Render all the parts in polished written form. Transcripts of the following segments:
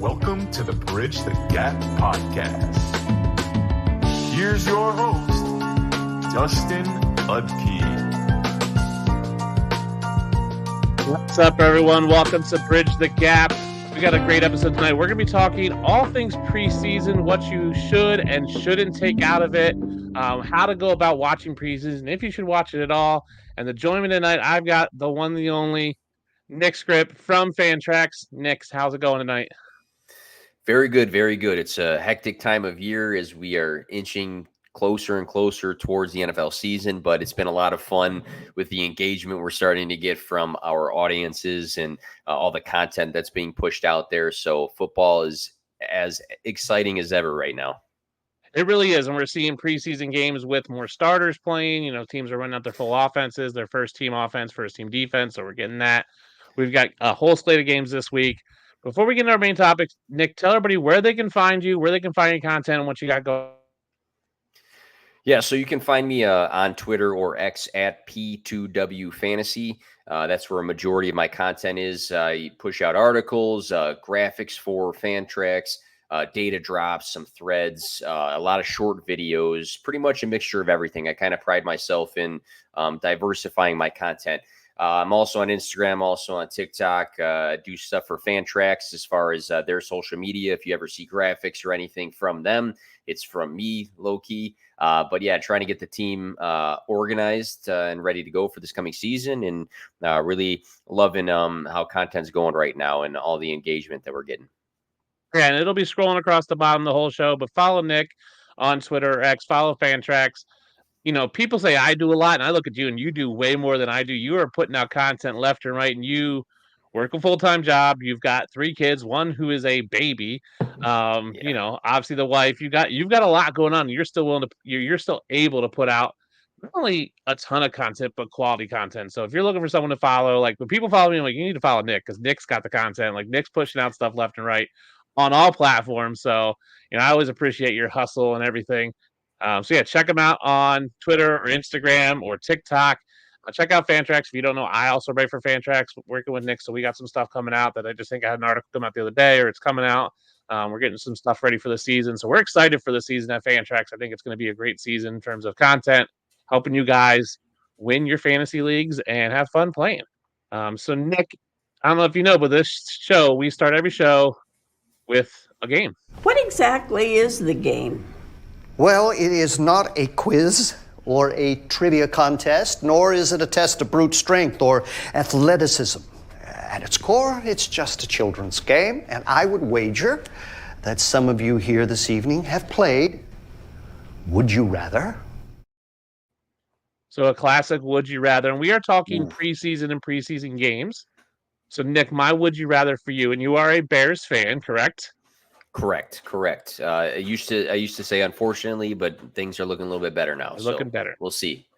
welcome to the Bridge the Gap podcast. Here's your host, Dustin Udke. What's up, everyone? Welcome to Bridge the Gap. We got a great episode tonight. We're going to be talking all things preseason, what you should and shouldn't take out of it, how to go about watching preseason, if you should watch it at all. And to join me tonight, I've got the one, the only, Nick Skrip from Fantrax. Nick, how's it going tonight? Very good, very good. It's a hectic time of year as we are inching closer and closer towards the NFL season, but it's been a lot of fun with the engagement we're starting to get from our audiences and all the content that's being pushed out there. So football is as exciting as ever right now. It really is, and we're seeing preseason games with more starters playing. You know, teams are running out their full offenses, their first team offense, first team defense, so we're getting that. We've got a whole slate of games this week. Before we get into our main topics, Nick, tell everybody where they can find you, where they can find your content, and what you got going. Yeah, so you can find me on Twitter or X at P2W Fantasy. That's where a majority of my content is. You push out articles, graphics for Fantrax, data drops, some threads, a lot of short videos, pretty much a mixture of everything. I kind of pride myself in diversifying my content. I'm also on Instagram, also on TikTok, do stuff for Fantrax as far as their social media. If you ever see graphics or anything from them, it's from me, low-key. But yeah, trying to get the team organized and ready to go for this coming season, and really loving how content's going right now and all the engagement that we're getting. Yeah, and it'll be scrolling across the bottom of the whole show, but follow Nick on Twitter or X, follow Fantrax. You know, people say I do a lot, and I look at you, and you do way more than I do. You are putting out content left and right, and you work a full-time job. You've got 3 kids, one who is a baby. You know, obviously the wife. You've got a lot going on. You're still willing to. You're still able to put out not only a ton of content, but quality content. So if you're looking for someone to follow, like when people follow me, I'm like, you need to follow Nick because Nick's got the content. Like Nick's pushing out stuff left and right on all platforms. So you know, I always appreciate your hustle and everything. So yeah, check them out on Twitter or Instagram or TikTok. Check out Fantrax. If you don't know, I also write for Fantrax, working with Nick. So we got some stuff coming out that I just think I had an article come out the other day, or it's coming out. We're getting some stuff ready for the season. So we're excited for the season at Fantrax. I think it's going to be a great season in terms of content, helping you guys win your fantasy leagues and have fun playing. So Nick, I don't know if you know, but this show, we start every show with a game. What exactly is the game? Well, it is not a quiz or a trivia contest, nor is it a test of brute strength or athleticism. At its core, it's just a children's game, and I would wager that some of you here this evening have played Would You Rather? So a classic Would You Rather, and we are talking preseason and preseason games. So Nick, my Would You Rather for you, and you are a Bears fan, correct? Correct. I used to say unfortunately, but things are looking a little bit better now. Looking better. We'll see.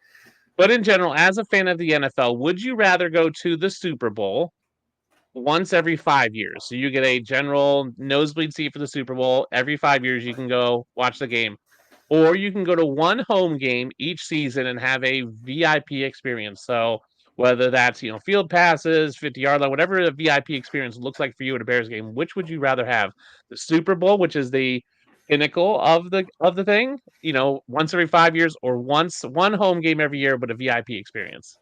But in general, as a fan of the NFL, would you rather go to the Super Bowl once every 5 years? So you get a general nosebleed seat for the Super Bowl. Every 5 years, you can go watch the game. Or you can go to one home game each season and have a VIP experience. So whether that's, you know, field passes, 50-yard line, whatever the VIP experience looks like for you at a Bears game, which would you rather have? The Super Bowl, which is the pinnacle of the thing, you know, once every 5 years, or one home game every year, but a VIP experience?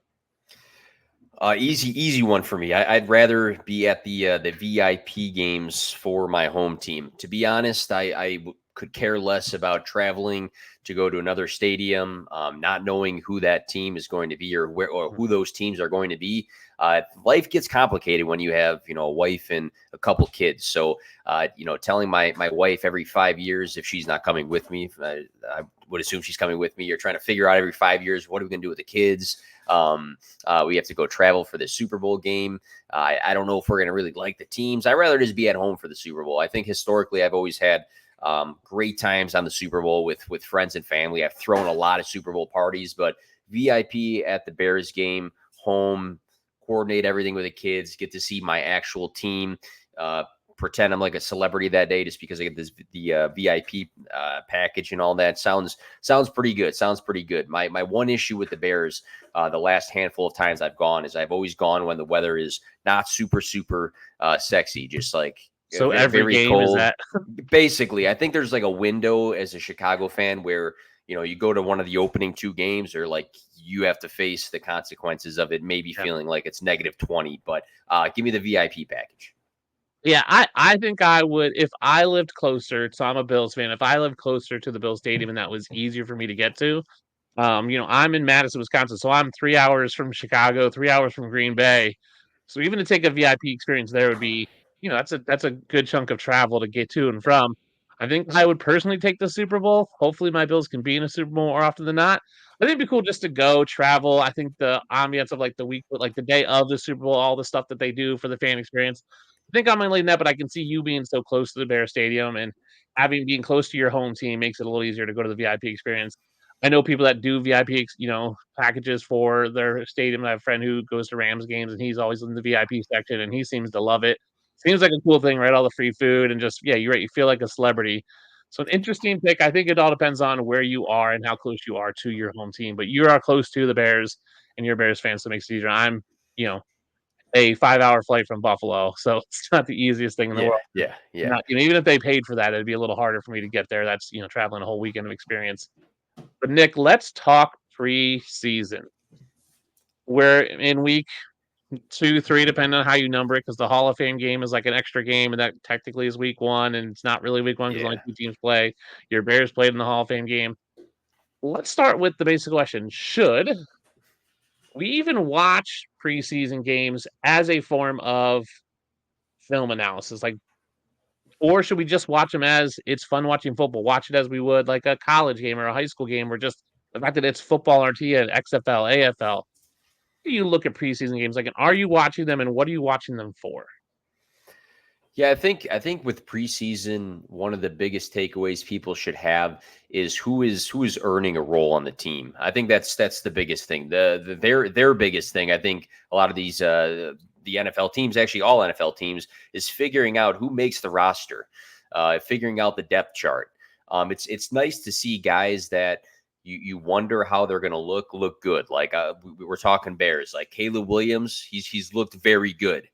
Easy one for me. I'd rather be at the VIP games for my home team. To be honest, I could care less about traveling to go to another stadium, not knowing who that team is going to be or who those teams are going to be. Life gets complicated when you have, you know, a wife and a couple kids. So, you know, telling my wife every 5 years, if she's not coming with me, I would assume she's coming with me. You're trying to figure out every 5 years, what are we going to do with the kids? We have to go travel for the Super Bowl game. I don't know if we're going to really like the teams. I'd rather just be at home for the Super Bowl. I think historically I've always had great times on the Super Bowl with friends and family. I've thrown a lot of Super Bowl parties, but VIP at the Bears game, home, coordinate everything with the kids, get to see my actual team, pretend I'm like a celebrity that day just because I get the VIP package and all that. Sounds pretty good. My one issue with the Bears, the last handful of times I've gone, is I've always gone when the weather is not super sexy, just like So very, every very game is cold. that. Basically, I think there's like a window as a Chicago fan where you go to one of the opening 2 games, or like you have to face the consequences of it. Maybe Yeah. feeling like it's -20, but give me the VIP package. Yeah, I think I would if I lived closer. So I'm a Bills fan. If I lived closer to the Bills Stadium and that was easier for me to get to, I'm in Madison, Wisconsin, so I'm 3 hours from Chicago, 3 hours from Green Bay. So even to take a VIP experience there would be, that's a good chunk of travel to get to and from. I think I would personally take the Super Bowl. Hopefully my Bills can be in a Super Bowl more often than not. I think it'd be cool just to go travel. I think the ambiance of like the week, like the day of the Super Bowl, all the stuff that they do for the fan experience. I think I'm leaning that, but I can see you being so close to the Bear Stadium and having being close to your home team makes it a little easier to go to the VIP experience. I know people that do VIP, packages for their stadium. I have a friend who goes to Rams games, and he's always in the VIP section, and he seems to love it. Seems like a cool thing, right? All the free food and just, yeah, you're right. You feel like a celebrity. So an interesting pick. I think it all depends on where you are and how close you are to your home team. But you are close to the Bears, and you're a Bears fan, so it makes it easier. I'm, a 5-hour flight from Buffalo, so it's not the easiest thing in the Yeah, world. yeah, yeah. Not, even if they paid for that, it'd be a little harder for me to get there. That's traveling a whole weekend of experience. But Nick, let's talk preseason. We're in week 2, 3, depending on how you number it, because the Hall of Fame game is like an extra game, and that technically is week 1, and it's not really week 1 because only Yeah. 2 teams play. Your Bears played in the Hall of Fame game. Let's start with the basic question: should we even watch preseason games as a form of film analysis? Like, or should we just watch them as it's fun watching football? Watch it as we would like a college game or a high school game, or just the fact that it's football on and XFL, AFL. Do you look at preseason games like, and are you watching them, and what are you watching them for? Yeah, I think with preseason, one of the biggest takeaways people should have is who is earning a role on the team. I think that's the biggest thing. Their biggest thing, I think a lot of these the NFL teams, actually all NFL teams, is figuring out who makes the roster, figuring out the depth chart. It's nice to see guys that you wonder how they're going to look good. Like we were talking Bears, like Caleb Williams, he's looked very good.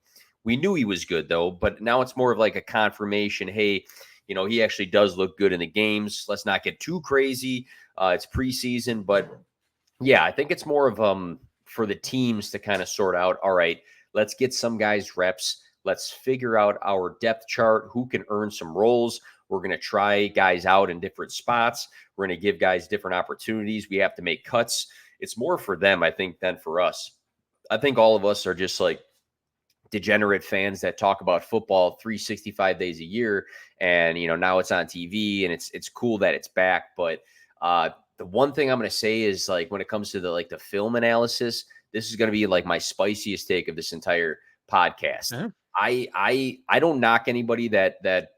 We knew he was good though, but now it's more of like a confirmation. Hey, he actually does look good in the games. Let's not get too crazy. It's preseason, but yeah, I think it's more of for the teams to kind of sort out. All right, let's get some guys reps. Let's figure out our depth chart. Who can earn some roles? We're going to try guys out in different spots. We're going to give guys different opportunities. We have to make cuts. It's more for them, I think, than for us. I think all of us are just like degenerate fans that talk about football 365 days a year, and now it's on TV and it's cool that it's back. But the one thing I'm going to say is, like, when it comes to the film analysis, this is going to be like my spiciest take of this entire podcast. Uh-huh. I don't knock anybody that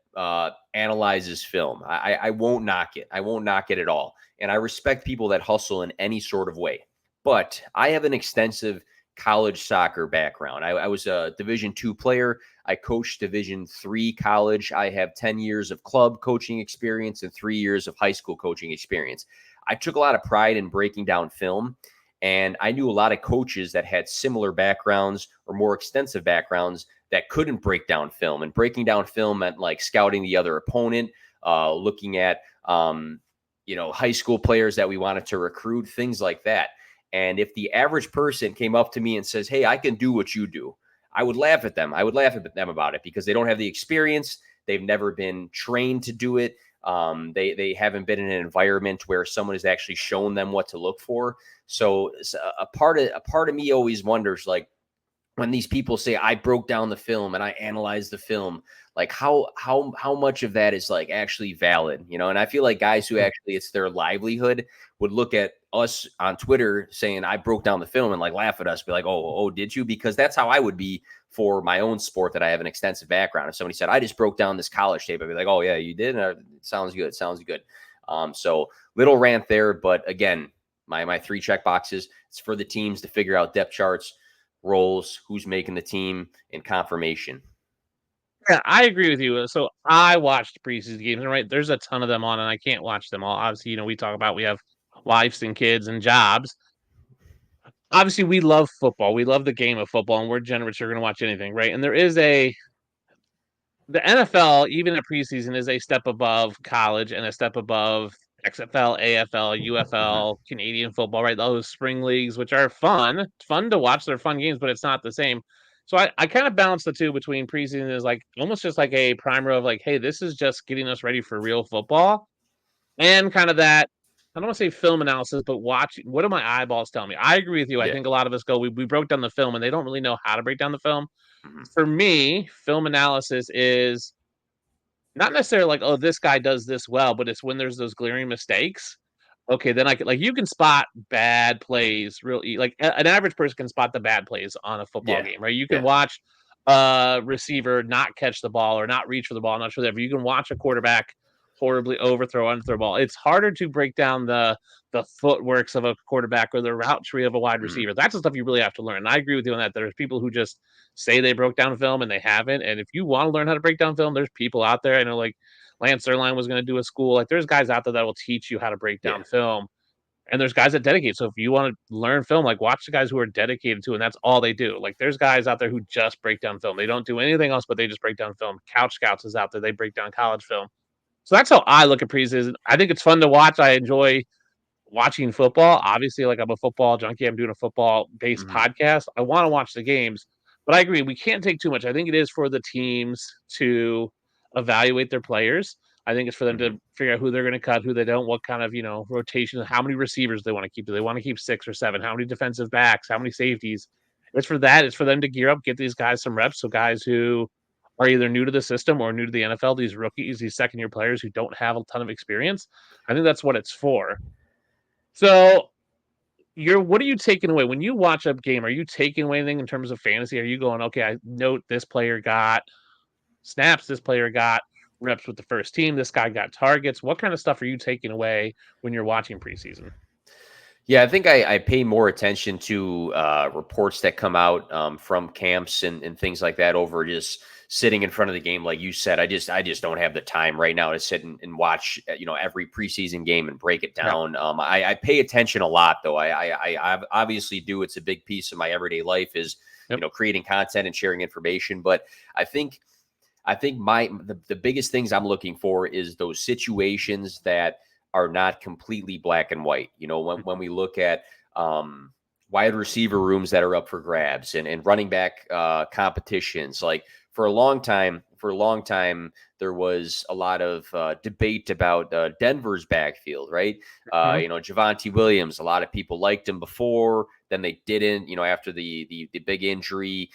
analyzes film. I won't knock it. I won't knock it at all. And I respect people that hustle in any sort of way. But I have an extensive college soccer background. I was a Division II player. I coached Division III college. I have 10 years of club coaching experience and 3 years of high school coaching experience. I took a lot of pride in breaking down film, and I knew a lot of coaches that had similar backgrounds or more extensive backgrounds that couldn't break down film. And breaking down film meant like scouting the other opponent, looking at high school players that we wanted to recruit, things like that. And if the average person came up to me and says, hey, I can do what you do, I would laugh at them. I would laugh at them about it because they don't have the experience. They've never been trained to do it. They haven't been in an environment where someone has actually shown them what to look for. So a part of me always wonders, like, when these people say I broke down the film and I analyzed the film, like how much of that is like actually valid, And I feel like guys who actually it's their livelihood would look at us on Twitter saying I broke down the film and like laugh at us, be like, oh, did you? Because that's how I would be for my own sport that I have an extensive background. If somebody said I just broke down this college tape, I'd be like, oh yeah, you did. It sounds good. So little rant there, but again, my 3 check boxes. It's for the teams to figure out depth charts, roles, who's making the team, and confirmation. Yeah, I agree with you. So I watched preseason games, and right, there's a ton of them on, and I can't watch them all. Obviously, we talk about we have wives and kids and jobs. Obviously, we love football. We love the game of football, and we're generous. We're going to watch anything, right? And there is a the NFL, even at preseason, is a step above college and a step above XFL, AFL, UFL, Canadian football, right? Those spring leagues, which are fun to watch. They're fun games, but it's not the same. So I kind of balance the two between preseason is like almost just like a primer of like, hey, this is just getting us ready for real football. And kind of that, I don't want to say film analysis, but watching what do my eyeballs tell me? I agree with you. I Yeah. think a lot of us go, we broke down the film and they don't really know how to break down the film. Mhm. For me, film analysis is not necessarily like, oh, this guy does this well, but it's when there's those glaring mistakes. Okay, then I can like you can spot bad plays really like an average person can spot the bad plays on a football Yeah. game, right? You can Yeah. watch a receiver not catch the ball or not reach for the ball, not sure whatever. You can watch a quarterback horribly overthrow, underthrow ball. It's harder to break down the footworks of a quarterback or the route tree of a wide Mhm. receiver. That's the stuff you really have to learn. And I agree with you on that. There's people who just say they broke down film and they haven't. And if you want to learn how to break down film, there's people out there. I know like Lance Zierlein was going to do a school. Like there's guys out there that will teach you how to break Yeah. down film. And there's guys that dedicate. So if you want to learn film, like watch the guys who are dedicated to, and that's all they do. Like there's guys out there who just break down film. They don't do anything else, but they just break down film. Couch Scouts is out there. They break down college film. So that's how I look at preseason. I think it's fun to watch. I enjoy watching football. Obviously, like I'm a football junkie. I'm doing a football based Mhm. podcast. I want to watch the games, but I agree. We can't take too much. I think it is for the teams to evaluate their players. I think it's for them Mhm. to figure out who they're going to cut, who they don't, what kind of, rotation, how many receivers they want to keep. Do they want to keep 6 or 7? How many defensive backs? How many safeties? It's for that. It's for them to gear up, get these guys some reps. So guys who are either new to the system or new to the NFL, these rookies, these second year players who don't have a ton of experience. I think that's what it's for. So what are you taking away when you watch a game? Are you taking away anything in terms of fantasy? Are you going, okay, I note this player got snaps, this player got reps with the first team, this guy got targets? What kind of stuff are you taking away when you're watching preseason? Yeah, I think I pay more attention to reports that come out from camps and things like that over just sitting in front of the game. Like you said, I just don't have the time right now to sit and watch every preseason game and break it Yeah. down. I pay attention a lot though. I obviously do. It's a big piece of my everyday life is Yep. creating content and sharing information. But I think the biggest things I'm looking for is those situations that are not completely black and white. When we look at wide receiver rooms that are up for grabs and running back competitions, like for a long time, there was a lot of debate about Denver's backfield, right? Mhm. Javonte Williams, a lot of people liked him before, then they didn't, after the big injury.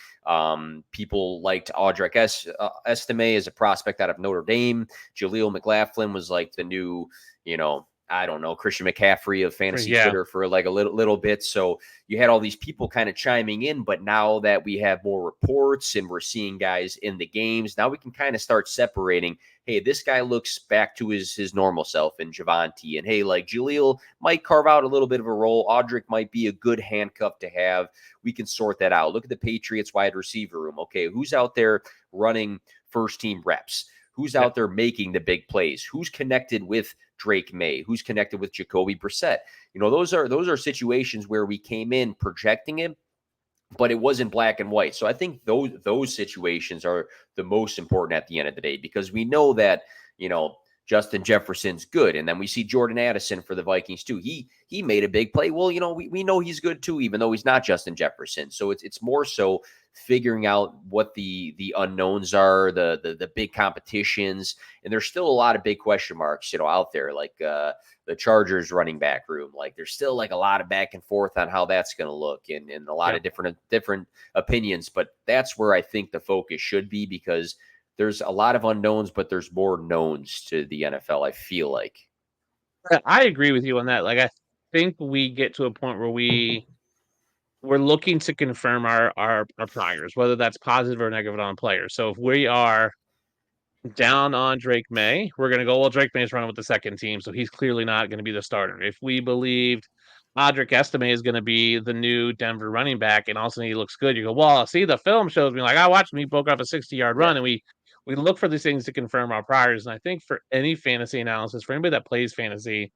People liked Audric Estime as a prospect out of Notre Dame. Jaleel McLaughlin was like the new, I don't know, Christian McCaffrey of fantasy Yeah. Twitter for like a little bit. So you had all these people kind of chiming in, but now that we have more reports and we're seeing guys in the games, now we can kind of start separating. Hey, this guy looks back to his normal self in Javonte. And hey, like Jaleel might carve out a little bit of a role. Audric might be a good handcuff to have. We can sort that out. Look at the Patriots wide receiver room. Okay, who's out there running first team reps? Who's out there making the big plays? Who's connected with Drake May? Who's connected with Jacoby Brissett? Those are situations where we came in projecting it, but it wasn't black and white. So I think those situations are the most important at the end of the day, because we know that, Justin Jefferson's good. And then we see Jordan Addison for the Vikings too. He made a big play. Well, we know he's good too, even though he's not Justin Jefferson. So it's more so figuring out what the unknowns are, the big competitions. And there's still a lot of big question marks, out there, like the Chargers running back room. Like there's still like a lot of back and forth on how that's going to look and a lot of different opinions. But that's where I think the focus should be, because there's a lot of unknowns, but there's more knowns to the NFL, I feel like. I agree with you on that. Like I think we get to a point where we're looking to confirm our priors, whether that's positive or negative on players. So if we are down on Drake May, we're going to go, well, Drake May's running with the second team, so he's clearly not going to be the starter. If we believed Audric Estime is going to be the new Denver running back and all of a sudden he looks good, you go, well, see, the film shows me, like, I watched him, he broke off a 60-yard run, and we look for these things to confirm our priors. And I think for any fantasy analysis, for anybody that plays fantasy,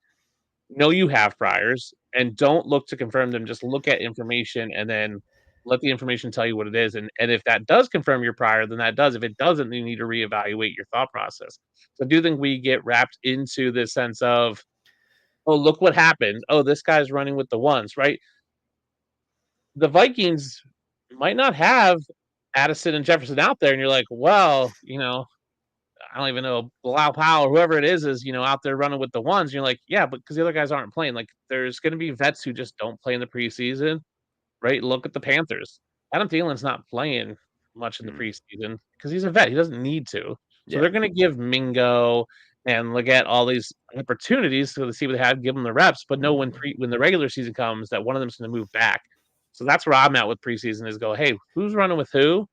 know you have priors and don't look to confirm them. Just look at information and then let the information tell you what it is. And if that does confirm your prior, then that does. If it doesn't, then you need to reevaluate your thought process. So I do think we get wrapped into this sense of, oh, look what happened. Oh, this guy's running with the ones, right? The Vikings might not have Addison and Jefferson out there, and you're like, well, I don't even know, Bilal Powell or whoever it is, out there running with the ones. And you're like, yeah, but because the other guys aren't playing. Like, there's going to be vets who just don't play in the preseason, right? Look at the Panthers. Adam Thielen's not playing much in the preseason because he's a vet. He doesn't need to. So they're going to give Mingo and Leggett all these opportunities to see what they have, give them the reps, but know when the regular season comes that one of them's going to move back. So that's where I'm at with preseason is go, hey, who's running with who?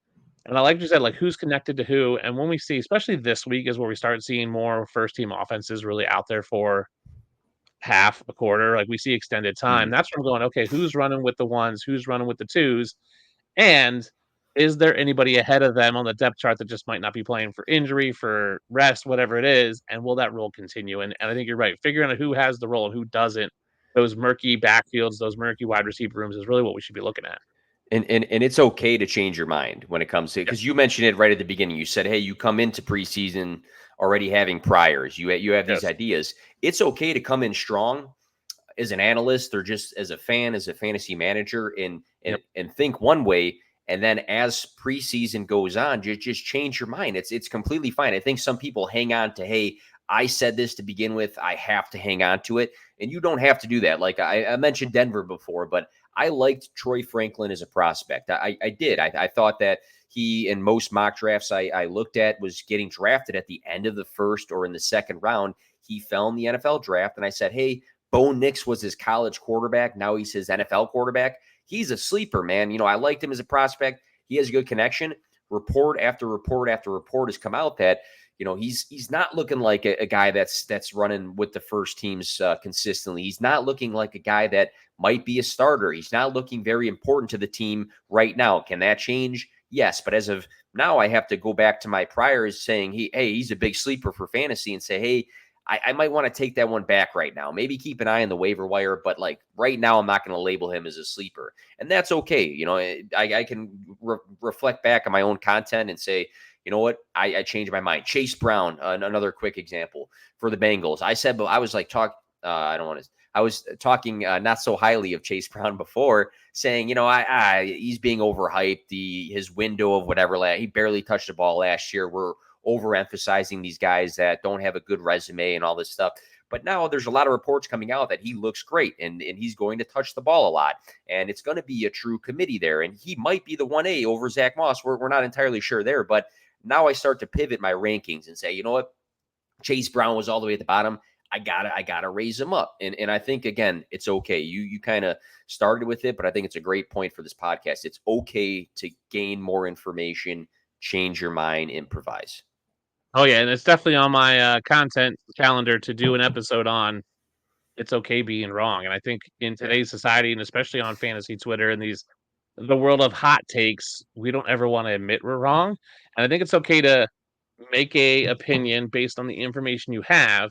And I like you said, like who's connected to who. And when we see, especially this week, is where we start seeing more first team offenses really out there for half a quarter. Like we see extended time. That's where I'm going, okay, who's running with the ones, who's running with the twos, and is there anybody ahead of them on the depth chart that just might not be playing for injury, for rest, whatever it is, and will that role continue? And I think you're right. Figuring out who has the role and who doesn't, those murky backfields, those murky wide receiver rooms is really what we should be looking at. And it's okay to change your mind when it comes to, because you mentioned it right at the beginning. You said, hey, you come into preseason already having priors. You have these ideas. It's okay to come in strong as an analyst or just as a fan, as a fantasy manager, and think one way. And then as preseason goes on, just change your mind. It's completely fine. I think some people hang on to, hey, I said this to begin with, I have to hang on to it. And you don't have to do that. Like I mentioned Denver before, but I liked Troy Franklin as a prospect. I did. I thought that he, in most mock drafts I looked at, was getting drafted at the end of the first or in the second round. He fell in the NFL draft. And I said, hey, Bo Nix was his college quarterback. Now he's his NFL quarterback. He's a sleeper, man. I liked him as a prospect. He has a good connection. Report after report after report has come out that, he's not looking like a guy that's running with the first teams consistently. He's not looking like a guy that might be a starter. He's not looking very important to the team right now. Can that change? Yes. But as of now, I have to go back to my priors saying, he's a big sleeper for fantasy, and say, hey, I might want to take that one back right now. Maybe keep an eye on the waiver wire, but like right now, I'm not going to label him as a sleeper. And that's okay. I can reflect back on my own content and say, you know what? I changed my mind. Chase Brown, another quick example for the Bengals. I said, but I was like, I was talking not so highly of Chase Brown before, saying, he's being overhyped. His window of whatever, he barely touched the ball last year. We're overemphasizing these guys that don't have a good resume and all this stuff. But now there's a lot of reports coming out that he looks great and he's going to touch the ball a lot. And it's going to be a true committee there. And he might be the 1A over Zach Moss. We're not entirely sure there. But now I start to pivot my rankings and say, you know what? Chase Brown was all the way at the bottom. I gotta raise him up. And I think, again, it's okay. You kind of started with it, but I think it's a great point for this podcast. It's okay to gain more information, change your mind, improvise. Oh, yeah, and it's definitely on my content calendar to do an episode on it's okay being wrong. And I think in today's society, and especially on fantasy Twitter and the world of hot takes, we don't ever want to admit we're wrong. And I think it's okay to make a opinion based on the information you have.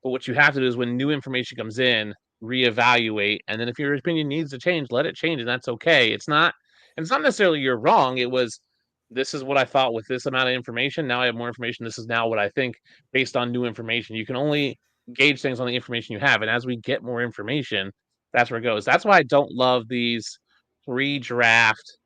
But what you have to do is when new information comes in, reevaluate. And then if your opinion needs to change, let it change. And that's okay. It's not necessarily you're wrong. It was, this is what I thought with this amount of information. Now I have more information. This is now what I think based on new information. You can only gauge things on the information you have. And as we get more information, that's where it goes. That's why I don't love these pre-draft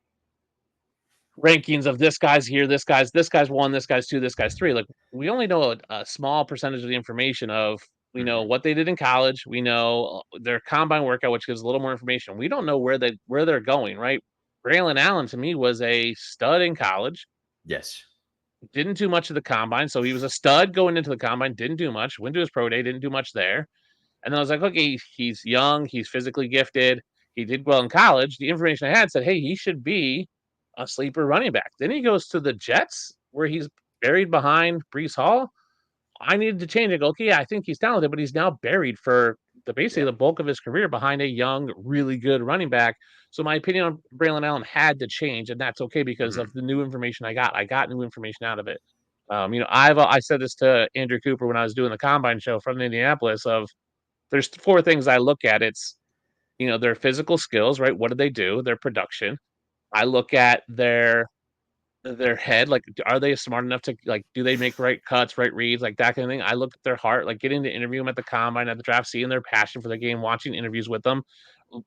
rankings of this guy's here, this guy's 1, this guy's 2, this guy's 3. Like we only know a small percentage of the information of, we know what they did in college. We know their combine workout, which gives a little more information. We don't know where they're going, right? Braylon Allen to me was a stud in college. Yes. Didn't do much of the combine. So he was a stud going into the combine, didn't do much, went to his pro day, didn't do much there. And then I was like, okay, he's young, he's physically gifted, he did well in college. The information I had said, hey, he should be a sleeper running back. Then he goes to the Jets where he's buried behind Breece Hall. I needed to change it. Go, okay, yeah, I think he's talented, but he's now buried for basically the bulk of his career behind a young, really good running back. So my opinion on Braylon Allen had to change, and that's okay because of the new information I got. I got new information out of it. I said this to Andrew Cooper when I was doing the combine show from Indianapolis. Of there's 4 things I look at. It's their physical skills, right? What did they do? Their production, I look at their head, like, are they smart enough to, like, do they make right cuts, right reads, like that kind of thing. I look at their heart, like getting to interview them at the combine, at the draft, seeing their passion for the game, watching interviews with them,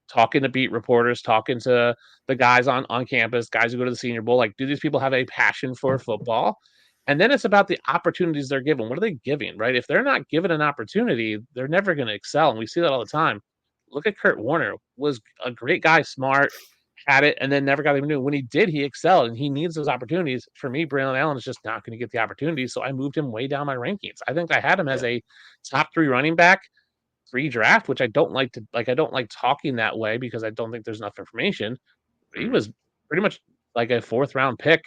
talking to beat reporters, talking to the guys on campus, guys who go to the Senior Bowl. Like, do these people have a passion for football? And then it's about the opportunities they're given. What are they giving, right? If they're not given an opportunity, they're never going to excel. And we see that all the time. Look at Kurt Warner, was a great guy, smart, had it, and then never got even new. When he did, he excelled, and he needs those opportunities. For me, Braylon Allen is just not going to get the opportunities, so I moved him way down my rankings. I think I had him as a top 3 running back pre-draft, which I don't like to like. I don't like talking that way because I don't think there's enough information. He Mhm. was pretty much like a 4th round pick,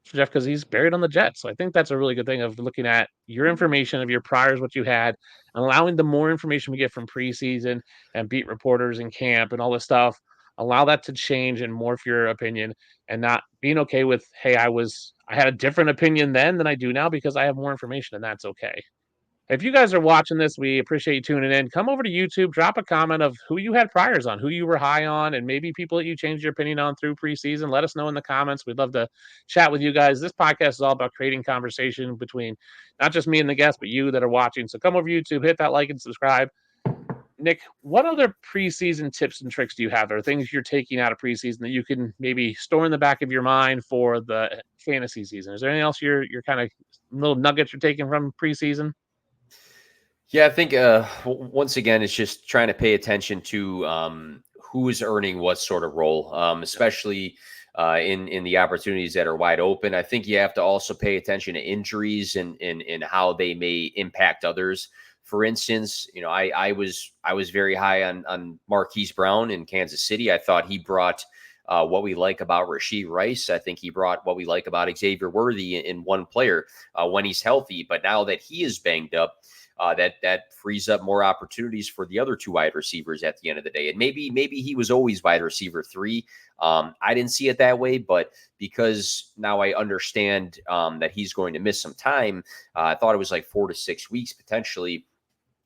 Jeff, because he's buried on the Jets. So I think that's a really good thing of looking at your information of your priors, what you had, and allowing the more information we get from preseason and beat reporters in camp and all this stuff, allow that to change and morph your opinion, and not being okay with, hey, I had a different opinion then than I do now because I have more information, and that's okay. If you guys are watching this, we appreciate you tuning in. Come over to YouTube, drop a comment of who you had priors on, who you were high on, and maybe people that you changed your opinion on through preseason. Let us know in the comments. We'd love to chat with you guys. This podcast is all about creating conversation between not just me and the guests, but you that are watching. So come over to YouTube, hit that like and subscribe. Nick, what other preseason tips and tricks do you have, or things you're taking out of preseason that you can maybe store in the back of your mind for the fantasy season? Is there anything else you're kind of little nuggets you're taking from preseason? Yeah, I think once again, it's just trying to pay attention to who is earning what sort of role, especially in the opportunities that are wide open. I think you have to also pay attention to injuries and how they may impact others. For instance, I was very high on Marquise Brown in Kansas City. I thought he brought what we like about Rashee Rice. I think he brought what we like about Xavier Worthy in one player when he's healthy. But now that he is banged up, that frees up more opportunities for the other 2 wide receivers at the end of the day. And maybe he was always wide receiver 3. I didn't see it that way, but because now I understand that he's going to miss some time, I thought it was like 4 to 6 weeks potentially.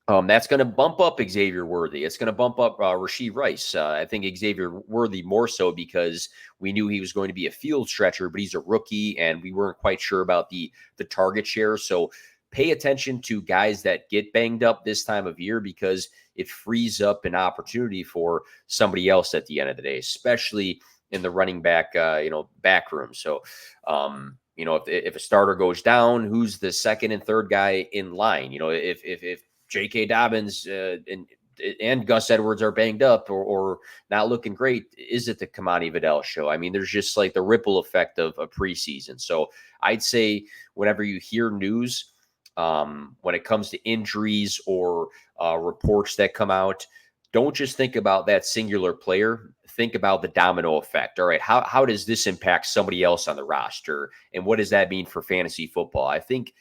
That's going to bump up Xavier Worthy. It's going to bump up Rashee Rice. I think Xavier Worthy more so because we knew he was going to be a field stretcher, but he's a rookie, and we weren't quite sure about the target share. So pay attention to guys that get banged up this time of year because it frees up an opportunity for somebody else at the end of the day, especially in the running back, back room. So, if a starter goes down, who's the second and third guy in line? If J.K. Dobbins and Gus Edwards are banged up or not looking great, is it the Kamani Vidal show? I mean, there's just like the ripple effect of a preseason. So I'd say whenever you hear news, when it comes to injuries or reports that come out, don't just think about that singular player. Think about the domino effect. All right, how does this impact somebody else on the roster, and what does that mean for fantasy football? I think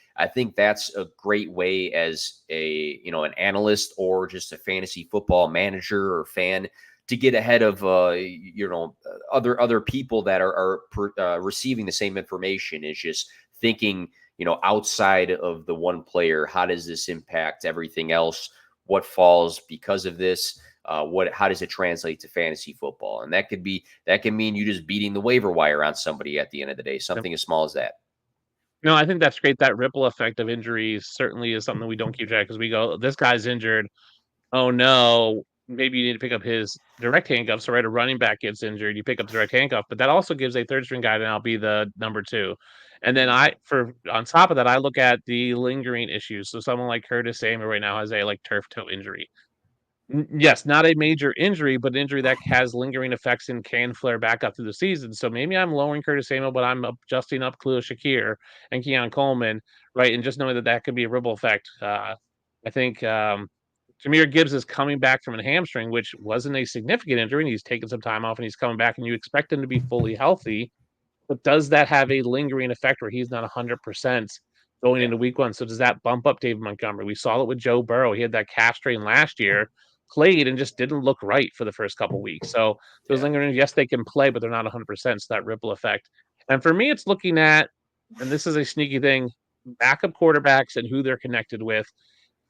that's a great way as an analyst or just a fantasy football manager or fan to get ahead of other people that are receiving the same information. Is just thinking outside of the one player. How does this impact everything else? What falls because of this? How does it translate to fantasy football? And that can mean you just beating the waiver wire on somebody at the end of the day, something as small as that. No, I think that's great. That ripple effect of injuries certainly is something we don't keep track because we go, this guy's injured. Oh no, maybe you need to pick up his direct handcuff. So right, a running back gets injured, you pick up the direct handcuff, but that also gives a 3rd string guy to now be the number 2. And then on top of that, I look at the lingering issues. So someone like Curtis Samuel right now has a turf toe injury. Yes, not a major injury, but an injury that has lingering effects and can flare back up through the season. So maybe I'm lowering Curtis Samuel, but I'm adjusting up Khalil Shakir and Keon Coleman, right? And just knowing that could be a ripple effect. I think Jahmyr Gibbs is coming back from a hamstring, which wasn't a significant injury, and he's taken some time off, and he's coming back, and you expect him to be fully healthy. But does that have a lingering effect where he's not 100% going into week 1? So does that bump up David Montgomery? We saw it with Joe Burrow. He had that calf strain last year, played and just didn't look right for the first couple weeks. So those lingering, yes, they can play, but they're not 100%. So that ripple effect. And for me, it's looking at, and this is a sneaky thing, backup quarterbacks and who they're connected with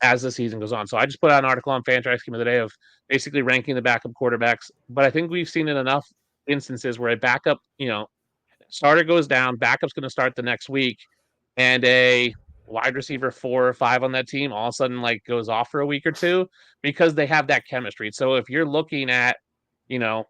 as the season goes on. So I just put out an article on Fantrax the other day of basically ranking the backup quarterbacks, but I think we've seen it enough instances where a backup, starter goes down, backup's going to start the next week, and a wide receiver 4 or 5 on that team all of a sudden like goes off for a week or two because they have that chemistry. So if you're looking at, you know,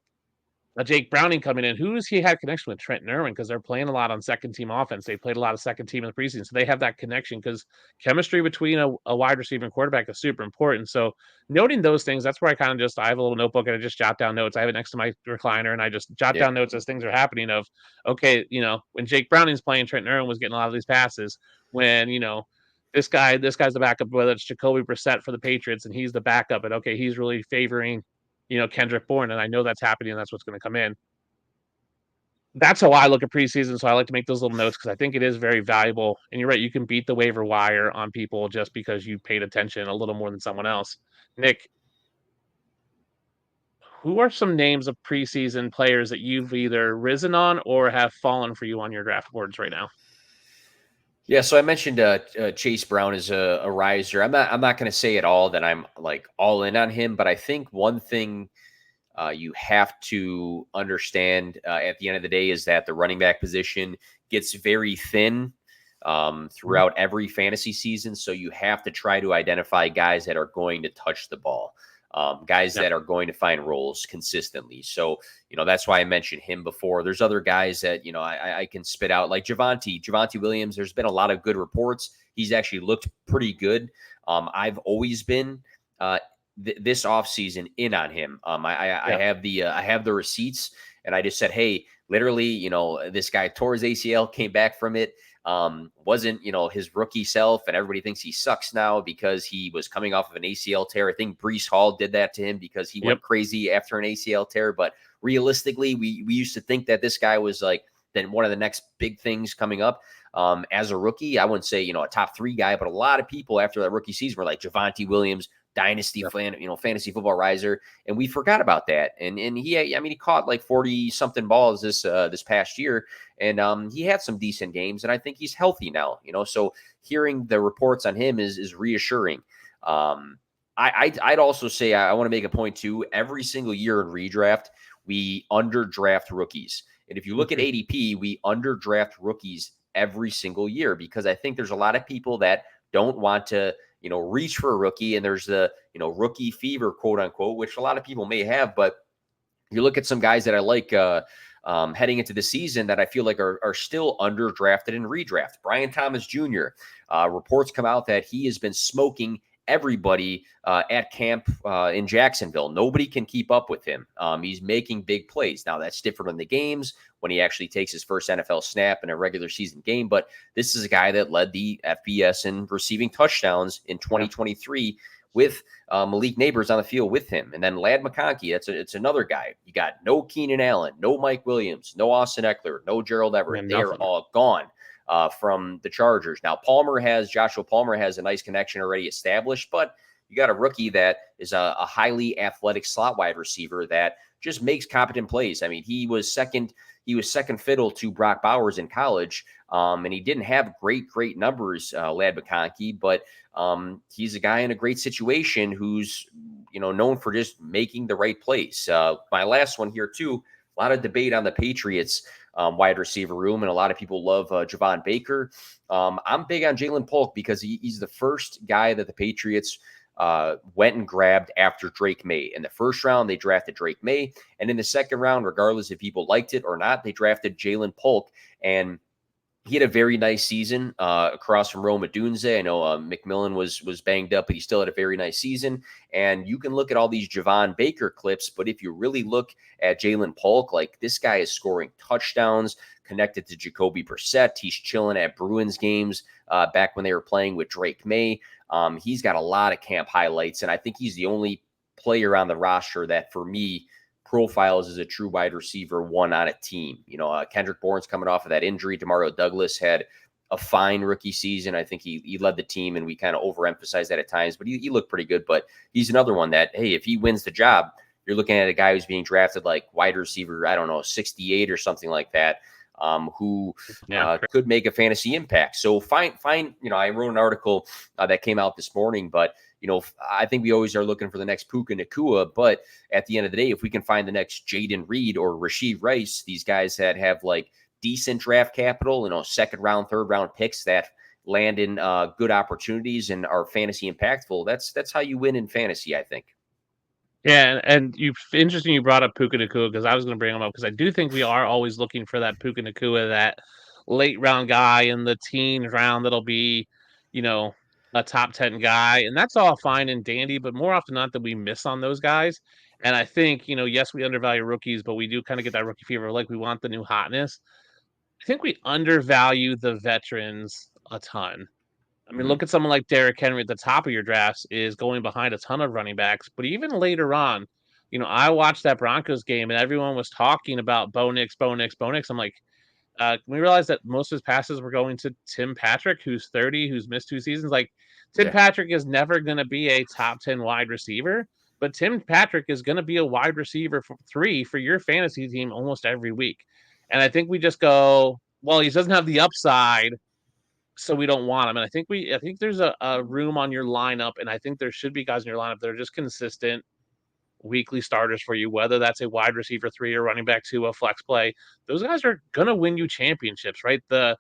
a Jake Browning coming in, who's he had connection with? Trenton Irwin, because they're playing a lot on second team offense. They played a lot of second team in the preseason, so they have that connection because chemistry between a wide receiver and quarterback is super important. So noting those things, that's where I have a little notebook and I just jot down notes. I have it next to my recliner and I just jot down notes as things are happening of, okay, when Jake Browning's playing, Trenton Irwin was getting a lot of these passes. When, this guy's the backup, whether it's Jacoby Brissett for the Patriots and he's the backup, and okay, he's really favoring Kendrick Bourne, and I know that's happening and that's what's going to come in. That's how I look at preseason, so I like to make those little notes because I think it is very valuable. And you're right, you can beat the waiver wire on people just because you paid attention a little more than someone else. Nick, who are some names of preseason players that you've either risen on or have fallen for you on your draft boards right now? Yeah, so I mentioned Chase Brown is a riser. I'm not going to say at all that I'm like all in on him, but I think one thing you have to understand at the end of the day is that the running back position gets very thin throughout every fantasy season. So you have to try to identify guys that are going to touch the ball, guys that are going to find roles consistently. So, that's why I mentioned him before. There's other guys that, I can spit out like Javonte Williams. There's been a lot of good reports. He's actually looked pretty good. I've always been this offseason in on him. I have the receipts, and I just said, hey, literally, this guy tore his ACL, came back from it, wasn't, his rookie self, and everybody thinks he sucks now because he was coming off of an ACL tear. I think Breece Hall did that to him because he went crazy after an ACL tear. But realistically, we used to think that this guy was like then one of the next big things coming up. As a rookie, I wouldn't say, a top 3 guy, but a lot of people after that rookie season were like Javonte Williams, dynasty fantasy football riser, and we forgot about that. And he caught like 40 something balls this past year, and he had some decent games, and I think he's healthy now. So hearing the reports on him is reassuring. I'd also say I want to make a point too. Every single year in redraft, we underdraft rookies, and if you look at ADP, we underdraft rookies every single year because I think there's a lot of people that don't want to reach for a rookie, and there's the, rookie fever, quote unquote, which a lot of people may have. But you look at some guys that I like heading into the season that I feel like are still underdrafted in redraft. Brian Thomas Jr. Reports come out that he has been smoking everybody at camp in Jacksonville. Nobody can keep up with him. He's making big plays. Now, that's different in the games when he actually takes his first NFL snap in a regular season game. But this is a guy that led the FBS in receiving touchdowns in 2023 with Malik Neighbors on the field with him. And then Ladd McConkey, it's another guy. You got no Keenan Allen, no Mike Williams, no Austin Eckler, no Gerald Everett. They are all gone from the Chargers. Now, Joshua Palmer has a nice connection already established, but you got a rookie that is a highly athletic slot wide receiver that just makes competent plays. I mean, he was second fiddle to Brock Bowers in college, and he didn't have great numbers, Ladd McConkey, but he's a guy in a great situation who's, known for just making the right plays. My last one here too, a lot of debate on the Patriots wide receiver room, and a lot of people love Javon Baker. I'm big on Jalen Polk because he's the first guy that the Patriots went and grabbed after Drake May. In the first round, they drafted Drake May. And in the second round, regardless if people liked it or not, they drafted Jalen Polk. And he had a very nice season across from Rome Odunze. I know McMillan was banged up, but he still had a very nice season. And you can look at all these Javon Baker clips, but if you really look at Jalen Polk, like this guy is scoring touchdowns, connected to Jacoby Brissett. He's chilling at Bruins games back when they were playing with Drake May. He's got a lot of camp highlights, and I think he's the only player on the roster that, for me, profiles as a true wide receiver one on a team. Kendrick Bourne's coming off of that injury. Demario Douglas had a fine rookie season. I think he led the team, and we kind of overemphasize that at times, but he looked pretty good. But he's another one that, hey, if he wins the job, you're looking at a guy who's being drafted like wide receiver, 68 or something like that, who could make a fantasy impact. So I wrote an article that came out this morning, but I think we always are looking for the next Puka Nacua, but at the end of the day, if we can find the next Jaden Reed or Rashee Rice, these guys that have like decent draft capital, second round, third round picks that land in good opportunities and are fantasy impactful, that's how you win in fantasy, I think. Yeah, and interesting you brought up Puka Nacua because I was going to bring him up because I do think we are always looking for that Puka Nacua, that late round guy in the teen round that'll be, a top 10 guy, and that's all fine and dandy. But more often than not, that we miss on those guys. And I think yes, we undervalue rookies, but we do kind of get that rookie fever. Like we want the new hotness. I think we undervalue the veterans a ton. I mean, look at someone like Derrick Henry at the top of your drafts is going behind a ton of running backs. But even later on, I watched that Broncos game and everyone was talking about Bo Nix, Bo Nix, Bo Nix. I'm like, we realized that most of his passes were going to Tim Patrick, who's 30, who's missed 2 seasons. Like, Tim Patrick is never going to be a top 10 wide receiver, but Tim Patrick is going to be a wide receiver for 3 for your fantasy team almost every week. And I think we just go, well, he doesn't have the upside, so we don't want him. And I think there's a room on your lineup, and I think there should be guys in your lineup that are just consistent weekly starters for you, whether that's a wide receiver 3 or running back 2, a flex play. Those guys are gonna win you championships, right? The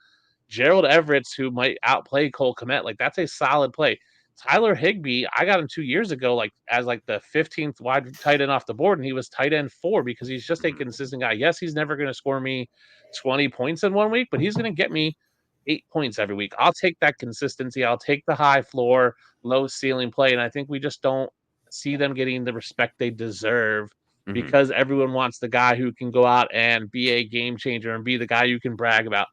Gerald Everett's who might outplay Cole Kmet, like that's a solid play. Tyler Higbee, I got him 2 years ago, like as like the 15th wide tight end off the board, and he was tight end 4 because he's just a consistent guy. Yes, he's never going to score me 20 points in 1 week, but he's going to get me 8 points every week. I'll take that consistency. I'll take the high floor, low ceiling play, and I think we just don't see them getting the respect they deserve because everyone wants the guy who can go out and be a game changer and be the guy you can brag about.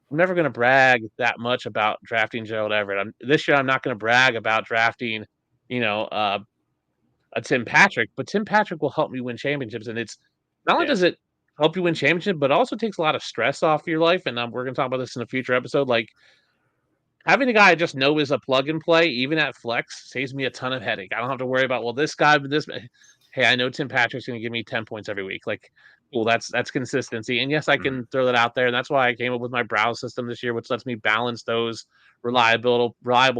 I'm never going to brag that much about drafting Gerald Everett. This year, I'm not going to brag about drafting, a Tim Patrick, but Tim Patrick will help me win championships. And it's not only does it help you win championship, but also takes a lot of stress off your life. And we're going to talk about this in a future episode. Like having a guy I just know is a plug and play, even at flex, saves me a ton of headache. I don't have to worry about, well, this guy, hey, I know Tim Patrick's going to give me 10 points every week. Like, well, that's consistency. And yes, I can throw that out there. And that's why I came up with my browse system this year, which lets me balance those reliable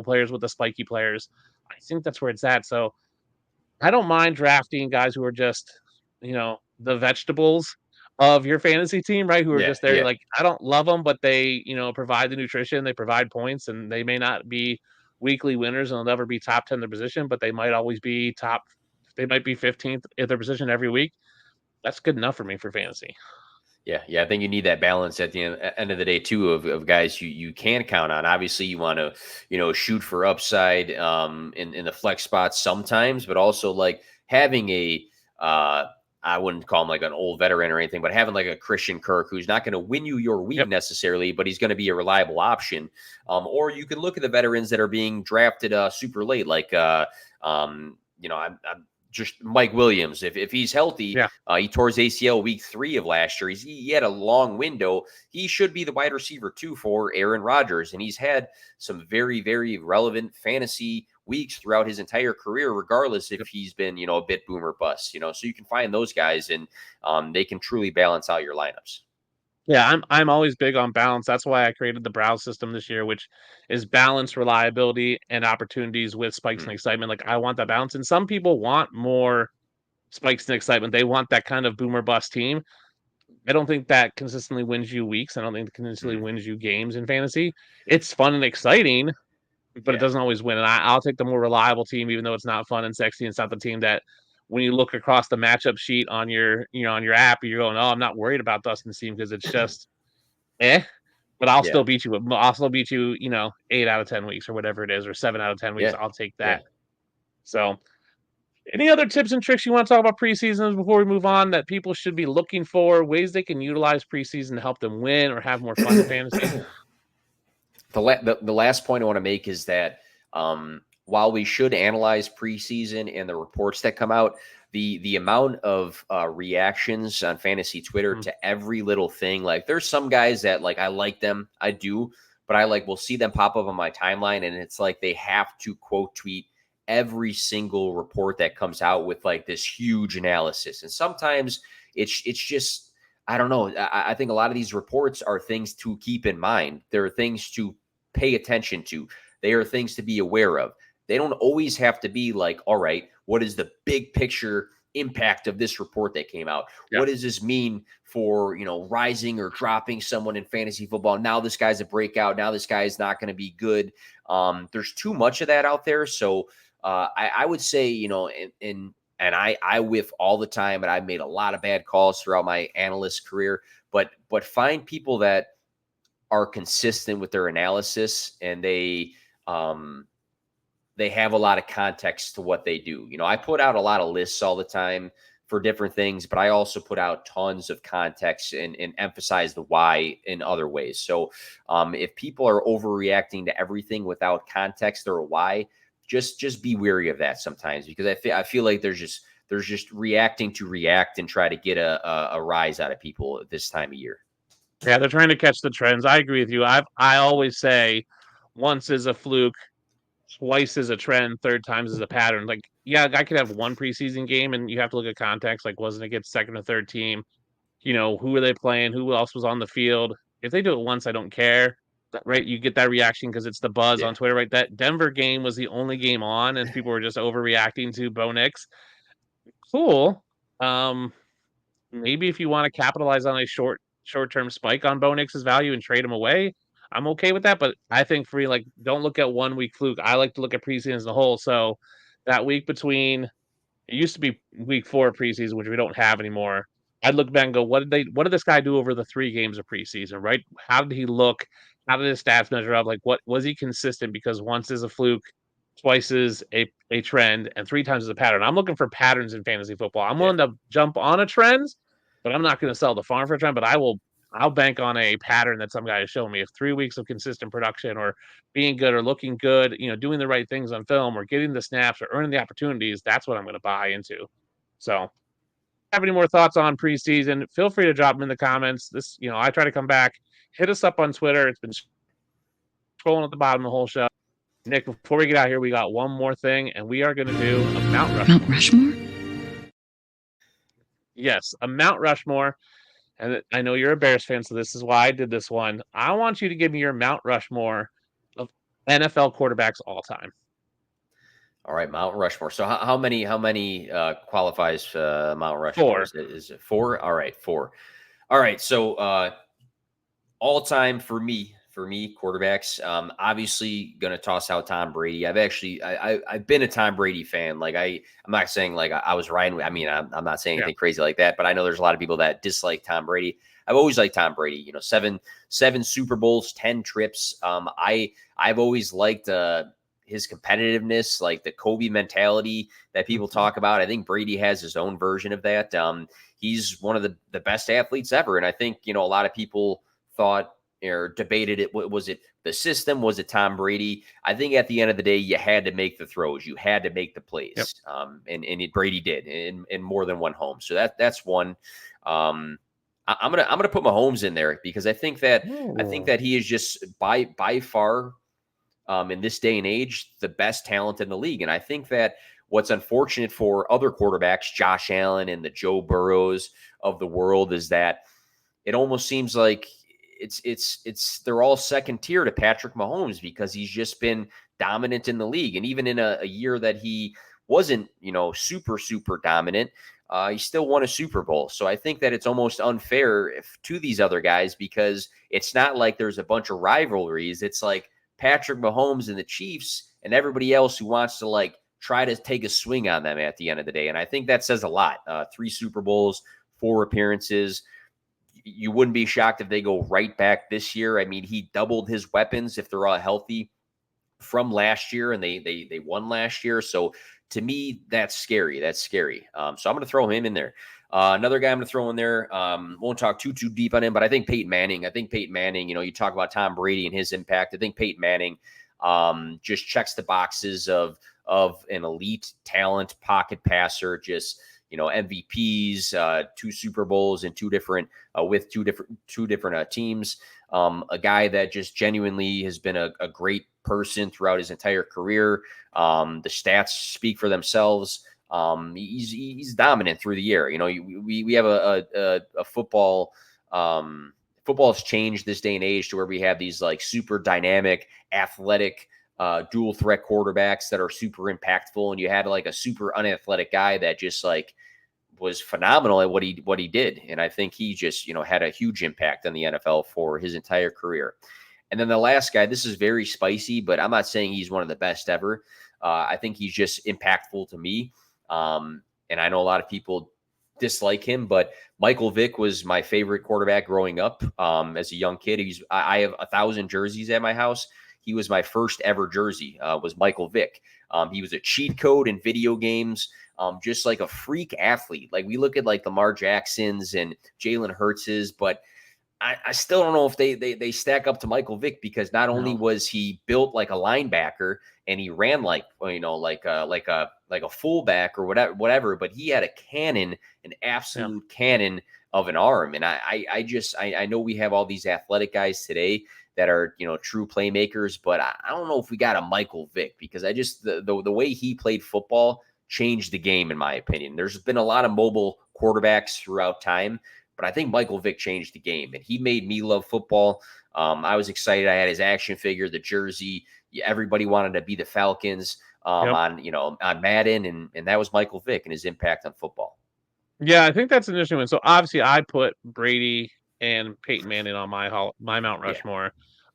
players with the spiky players. I think that's where it's at. So I don't mind drafting guys who are just, the vegetables of your fantasy team, right? Who are just there. Like, I don't love them, but they, provide the nutrition, they provide points, and they may not be weekly winners and they'll never be top 10 in their position, but they might always be they might be 15th at their position every week. That's good enough for me for fantasy. Yeah. I think you need that balance at the end of the day too of guys you can count on. Obviously, you want to shoot for upside in the flex spots sometimes, but also like having a I wouldn't call him like an old veteran or anything, but having like a Christian Kirk who's not going to win you your week necessarily, but he's going to be a reliable option. Or you can look at the veterans that are being drafted super late, like I'm just Mike Williams. If he's healthy, he tore his ACL week 3 of last year. He had a long window. He should be the wide receiver 2 for Aaron Rodgers. And he's had some very, very relevant fantasy weeks throughout his entire career, regardless if he's been, a bit boom or bust, so you can find those guys and they can truly balance out your lineups. Yeah, I'm always big on balance. That's why I created the browse system this year, which is balance, reliability, and opportunities with spikes and excitement. Like I want that balance. And some people want more spikes and excitement. They want that kind of boomer bust team. I don't think that consistently wins you weeks. I don't think it consistently wins you games in fantasy. It's fun and exciting, but it doesn't always win. And I'll take the more reliable team, even though it's not fun and sexy. It's not the team that when you look across the matchup sheet on your, on your app, you're going, oh, I'm not worried about Dustin's team because it's just but I'll still beat you. I'll still beat you, 8 out of 10 weeks or whatever it is, or 7 out of 10 weeks. I'll take that. So any other tips and tricks you want to talk about preseason before we move on that people should be looking for, ways they can utilize preseason to help them win or have more fun in fantasy? The last point I want to make is that while we should analyze preseason and the reports that come out, the amount of reactions on fantasy Twitter to every little thing, like there's some guys that like I like them, I do, but I will see them pop up on my timeline, and it's like they have to quote tweet every single report that comes out with like this huge analysis, and sometimes it's just I don't know. I think a lot of these reports are things to keep in mind. There are things to pay attention to. They are things to be aware of. They don't always have to be like, all right, what is the big picture impact of this report that came out? Yeah. What does this mean for, rising or dropping someone in fantasy football? Now this guy's a breakout. Now this guy is not going to be good. There's too much of that out there. So I would say, and I whiff all the time, and I've made a lot of bad calls throughout my analyst career, but find people that are consistent with their analysis, and they have a lot of context to what they do. I put out a lot of lists all the time for different things, but I also put out tons of context and emphasize the why in other ways. So if people are overreacting to everything without context or a why, just be wary of that sometimes, because I feel like there's just reacting to react and try to get a rise out of people at this time of year. Yeah, they're trying to catch the trends. I agree with you. I always say once is a fluke, twice is a trend, third times is a pattern. Like, yeah, I could have one preseason game and you have to look at context. Like, wasn't it against second or third team? Who are they playing? Who else was on the field? If they do it once, I don't care. Right? You get that reaction because it's the buzz on Twitter, right? That Denver game was the only game on, and people were just overreacting to Bo Nix. Cool. Maybe if you want to capitalize on a short-term spike on Bo Nix's value and trade him away, I'm okay with that. But I think for me, like, don't look at 1 week fluke. I like to look at preseason as a whole. So that week between, it used to be week 4 preseason, which we don't have anymore. I'd look back and go, what did this guy do over the 3 games of preseason, right? How did he look? How did his stats measure up? Like, what was he consistent? Because once is a fluke, twice is a trend, and 3 times is a pattern. I'm looking for patterns in fantasy football. I'm willing to jump on a trend, but I'm not going to sell the farm for a trend. But I'll bank on a pattern that some guy is showing me. If 3 weeks of consistent production, or being good, or looking good, doing the right things on film, or getting the snaps, or earning the opportunities, that's what I'm going to buy into. So, have any more thoughts on preseason? Feel free to drop them in the comments. This, I try to come back. Hit us up on Twitter. It's been scrolling at the bottom of the whole show. Nick, before we get out here, we got one more thing, and we are going to do a Mount Rushmore. Mount Rushmore? Yes, a Mount Rushmore. And I know you're a Bears fan, so this is why I did this one. I want you to give me your Mount Rushmore of NFL quarterbacks all time. All right, Mount Rushmore. So how many qualifies Mount Rushmore? 4. Is it 4? All right, 4. All right, so all time for me, quarterbacks. Obviously going to toss out Tom Brady. I've been a Tom Brady fan. Like I'm not saying like I was riding with, I'm not saying anything crazy like that, but I know there's a lot of people that dislike Tom Brady. I've always liked Tom Brady. 7 Super Bowls, 10 trips. I've always liked his competitiveness, like the Kobe mentality that people talk about. I think Brady has his own version of that. He's one of the best athletes ever. And I think, a lot of people thought or debated it. Was it the system? Was it Tom Brady? I think at the end of the day, you had to make the throws. You had to make the plays. Yep. And Brady did in more than one home. So that's one. I'm gonna put Mahomes in there because I think that he is just by far in this day and age the best talent in the league. And I think that what's unfortunate for other quarterbacks, Josh Allen and the Joe Burrows of the world, is that it almost seems like they're all second tier to Patrick Mahomes because he's just been dominant in the league. And even in a year that he wasn't, super dominant, he still won a Super Bowl. So I think that it's almost unfair to these other guys because it's not like there's a bunch of rivalries. It's like Patrick Mahomes and the Chiefs and everybody else who wants to like try to take a swing on them at the end of the day. And I think that says a lot. 3 Super Bowls, 4 appearances. You wouldn't be shocked if they go right back this year. I mean, he doubled his weapons if they're all healthy from last year, and they won last year. So to me, that's scary. So I'm going to throw him in there. Another guy I'm going to throw in there, won't talk too deep on him, but I think Peyton Manning, you talk about Tom Brady and his impact. I think Peyton Manning just checks the boxes of an elite talent, pocket passer, just, MVPs, 2 Super Bowls and 2 different teams. A guy that just genuinely has been a great person throughout his entire career. The stats speak for themselves. He's dominant through the year. We have a football. Football has changed this day and age to where we have these like super dynamic, athletic dual threat quarterbacks that are super impactful, and you had like a super unathletic guy that just like was phenomenal at what he did. And I think he just, had a huge impact on the NFL for his entire career. And then the last guy, this is very spicy, but I'm not saying he's one of the best ever. I think he's just impactful to me. And I know a lot of people dislike him, but Michael Vick was my favorite quarterback growing up as a young kid. I have 1,000 jerseys at my house. He was my first ever jersey, was Michael Vick. He was a cheat code in video games, just like a freak athlete. Like we look at like Lamar Jackson's and Jalen Hurts's, but I still don't know if they stack up to Michael Vick, because not only was he built like a linebacker and he ran like a fullback or whatever, but he had a cannon, an absolute cannon of an arm. And I know we have all these athletic guys today that are, true playmakers, but I don't know if we got a Michael Vick, because the way he played football changed the game, in my opinion. There's been a lot of mobile quarterbacks throughout time, but I think Michael Vick changed the game, and he made me love football. I was excited. I had his action figure, the jersey. Everybody wanted to be the Falcons on Madden, and that was Michael Vick and his impact on football. Yeah, I think that's an interesting one. So obviously I put Brady and Peyton Manning on my Mount Rushmore. Yeah.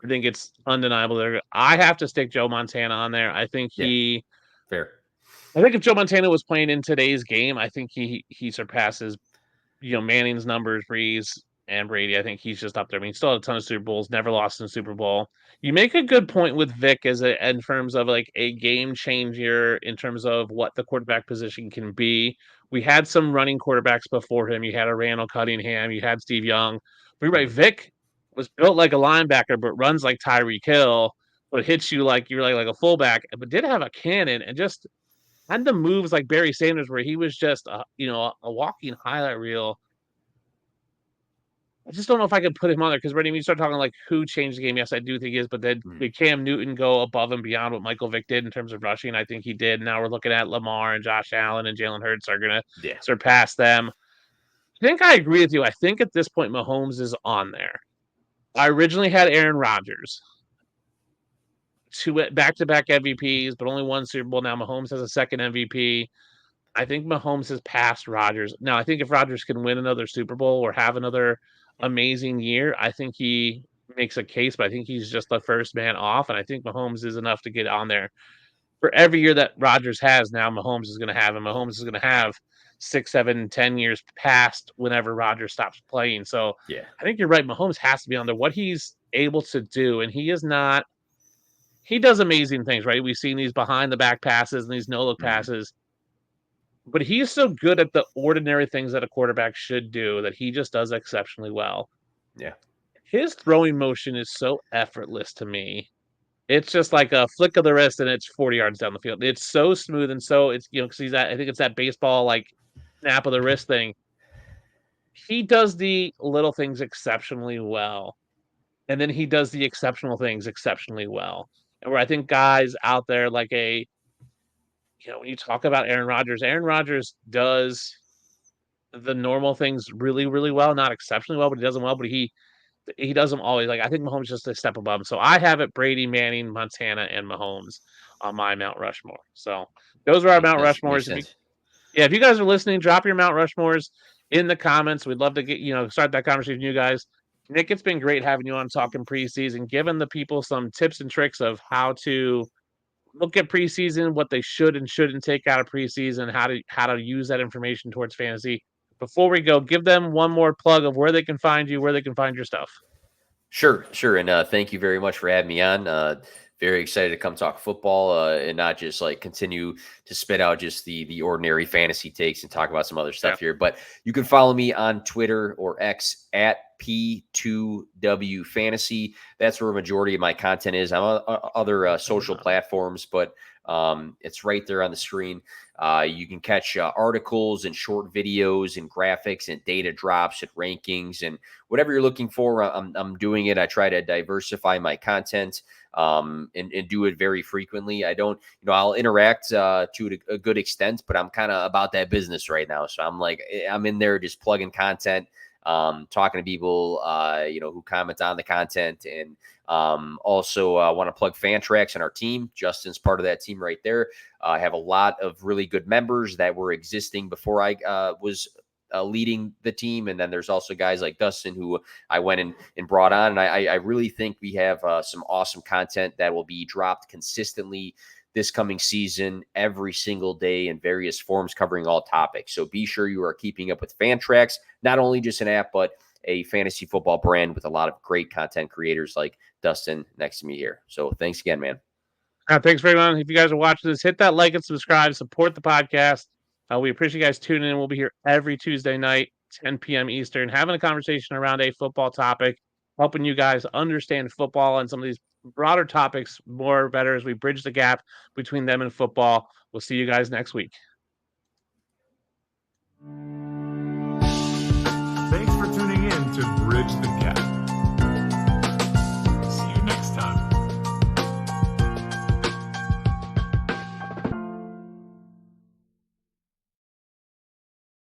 I think it's undeniable. I have to stick Joe Montana on there. I think fair. I think if Joe Montana was playing in today's game, I think he surpasses, Manning's numbers, Breeze, and Brady. I think he's just up there. I mean, he still had a ton of Super Bowls, never lost in a Super Bowl. You make a good point with Vic in terms of like a game changer in terms of what the quarterback position can be. We had some running quarterbacks before him. You had a Randall Cunningham. You had Steve Young. But you're right, Vic was built like a linebacker, but runs like Tyreek Hill, but hits you like you're like a fullback, but did have a cannon and just had the moves like Barry Sanders, where he was just a walking highlight reel. I just don't know if I could put him on there, because when you start talking like who changed the game, yes, I do think he is, but then did Cam Newton go above and beyond what Michael Vick did in terms of rushing? I think he did. Now we're looking at Lamar and Josh Allen and Jalen Hurts are going to surpass them. I think I agree with you. I think at this point, Mahomes is on there. I originally had Aaron Rodgers. 2 back-to-back MVPs, but only one Super Bowl. Now Mahomes has a second MVP. I think Mahomes has passed Rodgers. Now, I think if Rodgers can win another Super Bowl or have another amazing year, I think he makes a case, but I think he's just the first man off, and I think Mahomes is enough to get on there. For every year that Rodgers has, now Mahomes is going to have, and Mahomes is going to have 6, 7, 10 years past whenever Rodgers stops playing. So I think you're right. Mahomes has to be on there. What he's able to do, and he does amazing things, right? We've seen these behind the back passes and these no-look passes. But he's so good at the ordinary things that a quarterback should do that he just does exceptionally well. Yeah. His throwing motion is so effortless to me. It's just like a flick of the wrist and it's 40 yards down the field. It's so smooth and so it's, because I think it's that baseball like snap of the wrist thing. He does the little things exceptionally well. And then he does the exceptional things exceptionally well. And where I think guys out there like when you talk about Aaron Rodgers does the normal things really, really well, not exceptionally well, but he does them well, but he does them always. Like, I think Mahomes is just a step above him. So I have it Brady, Manning, Montana, and Mahomes on my Mount Rushmore. So those are our Mount Rushmores. If you guys are listening, drop your Mount Rushmores in the comments. We'd love to get, start that conversation with you guys. Nick, it's been great having you on talking preseason, giving the people some tips and tricks of how to look at preseason, what they should and shouldn't take out of preseason, how to use that information towards fantasy. Before we go, give them one more plug of where they can find you, where they can find your stuff. Sure. And thank you very much for having me on. Very excited to come talk football and not just like continue to spit out just the ordinary fantasy takes and talk about some other stuff here. But you can follow me on Twitter or X at P2W Fantasy. That's where a majority of my content is. I'm on other social platforms, but it's right there on the screen. You can catch articles and short videos and graphics and data drops and rankings and whatever you're looking for. I'm doing it. I try to diversify my content and do it very frequently. I don't, I'll interact to a good extent, but I'm kind of about that business right now. So I'm in there just plugging content. talking to people, who comment on the content. And also want to plug Fantrax and our team. Justin's part of that team right there. I have a lot of really good members that were existing before I was leading the team. And then there's also guys like Dustin who I went and brought on. And I really think we have some awesome content that will be dropped consistently this coming season, every single day in various forms, covering all topics. So be sure you are keeping up with Fantrax, not only just an app, but a fantasy football brand with a lot of great content creators like Dustin next to me here. So thanks again, man. Thanks very much. If you guys are watching this, hit that like and subscribe, support the podcast. We appreciate you guys tuning in. We'll be here every Tuesday night, 10 p.m. Eastern, having a conversation around a football topic, helping you guys understand football and some of these broader topics better as we bridge the gap between them and football. We'll see you guys next week. Thanks for tuning in to Bridge the Gap.